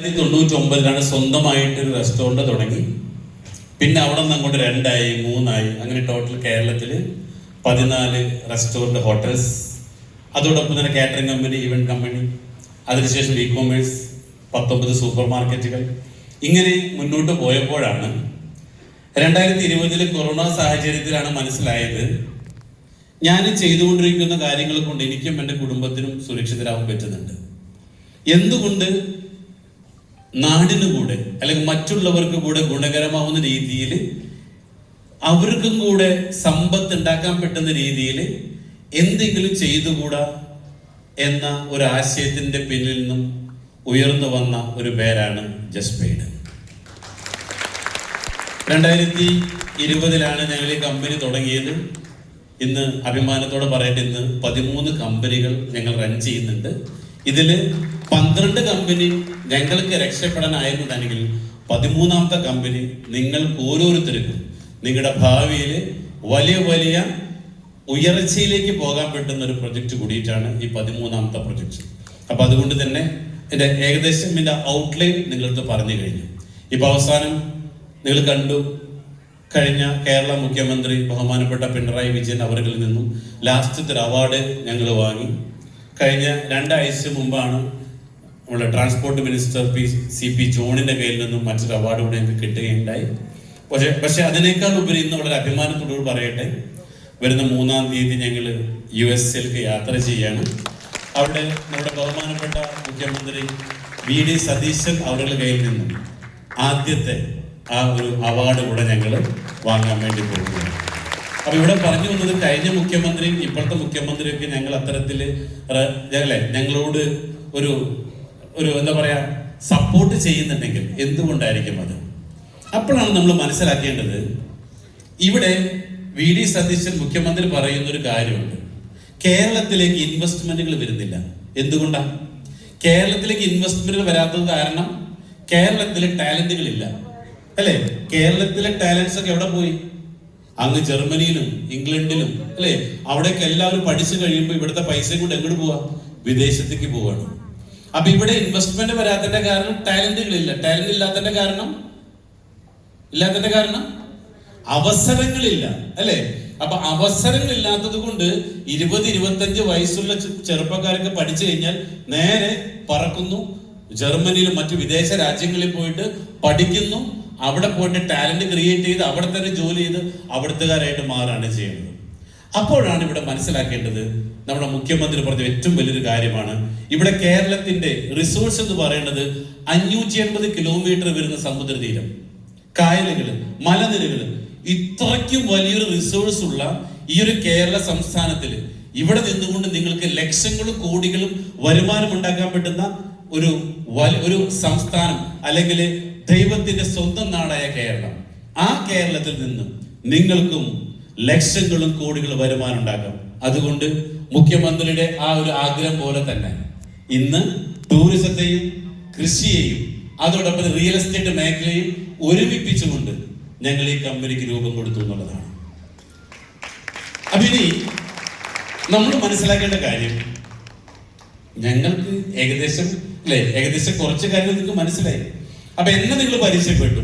1999 സ്വന്തമായിട്ടൊരു റെസ്റ്റോറൻറ്റ് തുടങ്ങി. പിന്നെ അവിടെ നിന്ന് അങ്ങോട്ട് 2ആയി 3ആയി, അങ്ങനെ ടോട്ടൽ കേരളത്തിൽ 14 റെസ്റ്റോറൻറ്റ്, ഹോട്ടൽസ്, അതോടൊപ്പം തന്നെ കാറ്ററിംഗ് കമ്പനി, ഈവൻറ്റ് കമ്പനി, അതിനുശേഷം ഇ കോമേഴ്സ്, 19 സൂപ്പർ മാർക്കറ്റുകൾ. ഇങ്ങനെ മുന്നോട്ട് പോയപ്പോഴാണ് 2020 കൊറോണ സാഹചര്യത്തിലാണ് മനസ്സിലായത് ഞാൻ ചെയ്തുകൊണ്ടിരിക്കുന്ന കാര്യങ്ങൾ കൊണ്ട് എനിക്കും എൻ്റെ കുടുംബത്തിനും സുരക്ഷിതരാകാൻ പറ്റുന്നുണ്ട്. എന്തുകൊണ്ട് നാടിന് കൂടെ അല്ലെങ്കിൽ മറ്റുള്ളവർക്ക് കൂടെ ഗുണകരമാവുന്ന രീതിയിൽ അവർക്കും കൂടെ സമ്പത്ത് ഉണ്ടാക്കാൻ പറ്റുന്ന രീതിയിൽ എന്തെങ്കിലും ചെയ്തുകൂടാ എന്ന ഒരു ആശയത്തിന്റെ പിന്നിൽ നിന്നും ഉയർന്നു വന്ന ഒരു പേരാണ് ജസ്പെയ്ഡ്. 2020 ഞങ്ങൾ ഈ കമ്പനി തുടങ്ങിയത്. ഇന്ന് അഭിമാനത്തോടെ പറയട്ടെ, ഇന്ന് 13 കമ്പനികൾ ഞങ്ങൾ റൺ ചെയ്യുന്നുണ്ട്. ഇതിൽ 12 കമ്പനി ഞങ്ങൾക്ക് രക്ഷപ്പെടാനായിരുന്നതാണെങ്കിൽ 13ാമത്തെ കമ്പനി നിങ്ങൾക്ക് ഓരോരുത്തർക്കും നിങ്ങളുടെ ഭാവിയിൽ വലിയ വലിയ ഉയർച്ചയിലേക്ക് പോകാൻ പറ്റുന്ന ഒരു പ്രൊജക്റ്റ് കൂടിയിട്ടാണ് ഈ 13ാമത്തെ പ്രൊജക്റ്റ്. അപ്പം അതുകൊണ്ട് തന്നെ എൻ്റെ ഏകദേശം എൻ്റെ ഔട്ട്ലൈൻ നിങ്ങൾക്ക് പറഞ്ഞു കഴിഞ്ഞു. ഇപ്പം അവസാനം നിങ്ങൾ കണ്ടു, കഴിഞ്ഞ കേരള മുഖ്യമന്ത്രി ബഹുമാനപ്പെട്ട പിണറായി വിജയൻ അവരിൽ നിന്നും ലാസ്റ്റത്തെ ഒരു അവാർഡ് ഞങ്ങൾ വാങ്ങി. കഴിഞ്ഞ 2 ആഴ്ച മുമ്പാണ് നമ്മുടെ ട്രാൻസ്പോർട്ട് മിനിസ്റ്റർ CP ജോണിന്റെ കയ്യിൽ നിന്നും മറ്റൊരു അവാർഡ് കൂടെ ഞങ്ങൾക്ക് കിട്ടുകയുണ്ടായി. പക്ഷെ അതിനേക്കാൾ ഉപരി ഇന്ന് വളരെ അഭിമാനത്തോട് പറയട്ടെ, വരുന്ന 3-ാം തീയതി ഞങ്ങൾ USA യാത്ര ചെയ്യാണ്. അവിടെ നമ്മുടെ ബഹുമാനപ്പെട്ട മുഖ്യമന്ത്രി VD സതീശൻ അവരുടെ കയ്യിൽ നിന്നും ആദ്യത്തെ ആ ഒരു അവാർഡ് കൂടെ ഞങ്ങൾ വാങ്ങാൻ വേണ്ടി പോകുകയാണ്. അപ്പൊ ഇവിടെ പറഞ്ഞു വന്നത്, കഴിഞ്ഞ മുഖ്യമന്ത്രിയും ഇപ്പോഴത്തെ മുഖ്യമന്ത്രിയൊക്കെ ഞങ്ങൾ അത്തരത്തിൽ ഞങ്ങളോട് ഒരു എന്താ പറയാ സപ്പോർട്ട് ചെയ്യുന്നുണ്ടെങ്കിൽ എന്തുകൊണ്ടായിരിക്കും അത്? അപ്പോഴാണ് നമ്മൾ മനസ്സിലാക്കേണ്ടത്, ഇവിടെ VD സതീശൻ മുഖ്യമന്ത്രി പറയുന്ന ഒരു കാര്യമുണ്ട്, കേരളത്തിലേക്ക് ഇൻവെസ്റ്റ്മെന്റുകൾ വരുന്നില്ല. എന്തുകൊണ്ടാണ് കേരളത്തിലേക്ക് ഇൻവെസ്റ്റ്മെന്റുകൾ വരാത്തത്? കാരണം കേരളത്തിലെ ടാലന്റുകളില്ല, അല്ലെ? കേരളത്തിലെ ടാലൻസ് ഒക്കെ എവിടെ പോയി? അങ്ങ് ജർമ്മനിയിലും ഇംഗ്ലണ്ടിലും, അല്ലെ? അവിടേക്ക് എല്ലാവരും പഠിച്ചു കഴിയുമ്പോൾ ഇവിടുത്തെ പൈസയും കൊണ്ട് എങ്ങോട്ട് പോവാ? വിദേശത്തേക്ക് പോവാണ്. അപ്പൊ ഇവിടെ ഇൻവെസ്റ്റ്മെന്റ് വരാത്തതിന്റെ കാരണം ടാലന്റുകളില്ല. ടാലന്റ് ഇല്ലാത്തതിന്റെ കാരണം അവസരങ്ങളില്ല, അല്ലെ? അപ്പൊ അവസരങ്ങളില്ലാത്തത് കൊണ്ട് 20-25 വയസ്സുള്ള ചെറുപ്പക്കാരൊക്കെ പഠിച്ചു കഴിഞ്ഞാൽ നേരെ പറക്കുന്നു, ജർമ്മനിയിലും മറ്റു വിദേശ രാജ്യങ്ങളിൽ പോയിട്ട് പഠിക്കുന്നു, അവിടെ പോയിട്ട് ടാലന്റ് ക്രിയേറ്റ് ചെയ്ത് അവിടെ തന്നെ ജോലി ചെയ്ത് അവിടുത്തുകാരായിട്ട് മാറാണ് ചെയ്യുന്നത്. അപ്പോഴാണ് ഇവിടെ മനസ്സിലാക്കേണ്ടത്, നമ്മുടെ മുഖ്യമന്ത്രി പറഞ്ഞ ഏറ്റവും വലിയൊരു കാര്യമാണ്, ഇവിടെ കേരളത്തിന്റെ റിസോഴ്സ് എന്ന് പറയുന്നത് 580 കിലോമീറ്റർ വരുന്ന സമുദ്രതീരം, കായലുകള്, മലനിരകള്, ഇത്രയ്ക്കും വലിയൊരു റിസോഴ്സ് ഉള്ള ഈ ഒരു കേരള സംസ്ഥാനത്തില് ഇവിടെ നിന്നുകൊണ്ട് നിങ്ങൾക്ക് ലക്ഷങ്ങളും കോടികളും വരുമാനം ഉണ്ടാക്കാൻ പറ്റുന്ന ഒരു സംസ്ഥാനം, അല്ലെങ്കിൽ ദൈവത്തിന്റെ സ്വന്തം നാടായ കേരളം, ആ കേരളത്തിൽ നിന്നും നിങ്ങൾക്കും ലക്ഷങ്ങളും കോടികളും വരുമാനം ഉണ്ടാക്കാം. അതുകൊണ്ട് മുഖ്യമന്ത്രിയുടെ ആ ഒരു ആഗ്രഹം പോലെ തന്നെ ഇന്ന് ടൂറിസത്തെയും കൃഷിയെയും അതോടൊപ്പം റിയൽ എസ്റ്റേറ്റ് മേഖലയും ഒരുമിപ്പിച്ചുകൊണ്ട് ഞങ്ങൾ ഈ കമ്പനിക്ക് രൂപം കൊടുത്തു എന്നുള്ളതാണ്. അപ്പൊ ഇനി നമ്മൾ മനസ്സിലാക്കേണ്ട കാര്യം, ഞങ്ങൾക്ക് ഏകദേശം കുറച്ച് കാര്യങ്ങൾ നിങ്ങൾക്ക് മനസ്സിലായി. അപ്പൊ എന്നെ നിങ്ങൾ പരിചയപ്പെട്ടു.